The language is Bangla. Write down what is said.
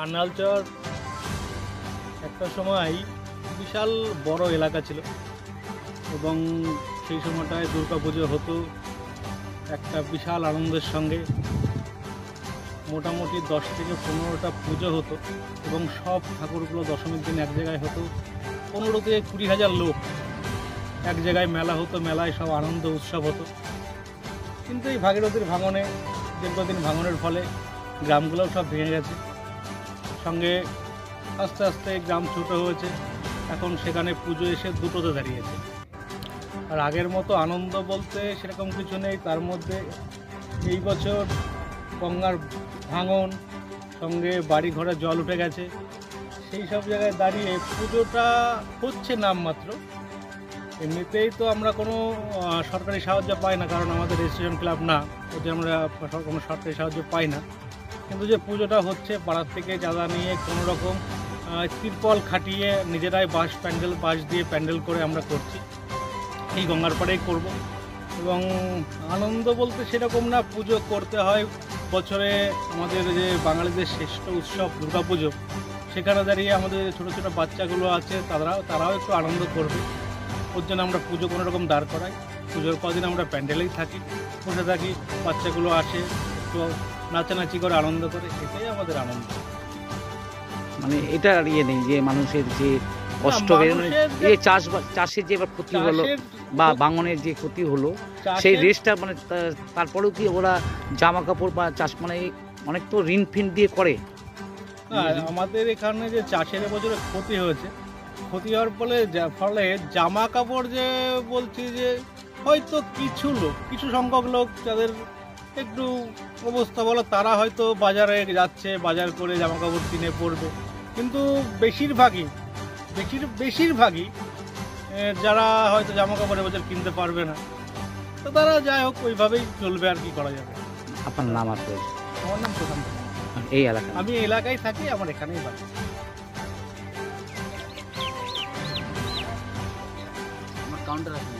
আন্নালচর একটা সময় বিশাল বড় এলাকা ছিল এবং সেই সময়টায় দুর্গাপুজো হতো একটা বিশাল আনন্দের সঙ্গে। মোটামুটি 10 থেকে 15টা পুজো হতো এবং সব ঠাকুরগুলো দশমীর দিন এক জায়গায় হতো। 15 থেকে 20,000 লোক এক জায়গায় মেলা হতো, মেলায় সব আনন্দ উৎসব হতো। কিন্তু এই ভাগীরথীর ভাঙনে, দীর্ঘদিন ভাঙনের ফলে গ্রামগুলোও সব ভেঙে গেছে। সঙ্গে আস্তে আস্তে গ্রাম ছোটো হয়েছে, এখন সেখানে পুজো এসে দুটোতে দাঁড়িয়েছে। আর আগের মতো আনন্দ বলতে সেরকম কিছু নেই। তার মধ্যে এই বছর গঙ্গার ভাঙন, সঙ্গে বাড়ি ঘরে জল উঠে গেছে, সেই সব জায়গায় দাঁড়িয়ে পুজোটা হচ্ছে নামমাত্র। এমনিতেই তো আমরা কোনো সরকারি সাহায্য পাই না, কারণ আমাদের রেজিস্ট্রেশন ক্লাব না, ওতে আমরা কোনো সরকারি সাহায্য পাই না। কিন্তু যে পুজোটা হচ্ছে পাড়ার থেকে চাঁদা নিয়ে কোনো রকম তিরপল খাটিয়ে নিজেরাই বাঁশ দিয়ে প্যান্ডেল করে আমরা করছি। এই গঙ্গার পাড়েই করব এবং আনন্দ বলতে সেরকম না, পুজো করতে হয় বছরে। আমাদের যে বাঙালিদের শ্রেষ্ঠ উৎসব দুর্গাপুজো, সেখানে দাঁড়িয়ে আমাদের ছোটো ছোটো বাচ্চাগুলো আছে, তারাও একটু আনন্দ করবে। ওর জন্য আমরা পুজো কোনো রকম দাঁড় করাই। পুজোর কদিন আমরা প্যান্ডেলেই থাকি, বসে থাকি, বাচ্চাগুলো আসে, একটু নাচানাচি করে আনন্দ করে, এটাই আমাদের আনন্দ। মানে এটা আর ইয়ে নেই যে মানুষের যে কষ্ট, চাষের যে ক্ষতি হলো বা ভাঙনের যে ক্ষতি হলো, সেই রেস্টটা মানে তারপরেও কি ওরা জামা কাপড় বা চাষ মানে অনেক তো ঋণ ফিন দিয়ে করে? আমাদের এখানে যে চাষের বছরে ক্ষতি হয়েছে, ক্ষতি হওয়ার ফলে জামা কাপড় যে বলছি যে হয়তো কিছু সংখ্যক লোক যাদের একটু অবস্থা বলো, তারা হয়তো বাজারে যাচ্ছে, বাজার করে জামা কাপড় কিনে পরবে। কিন্তু বেশিরভাগই যারা হয়তো জামা কাপড় এবছর কিনতে পারবে না, তো তারা যাই হোক ওইভাবেই চলবে, আর কি করা যাবে। আপনার নাম? আর আমার নাম প্রশান্ত। এই এলাকা? আমি এলাকায় থাকি, আমার এখানেই বাড়ি। আমার কাউন্টার আছে।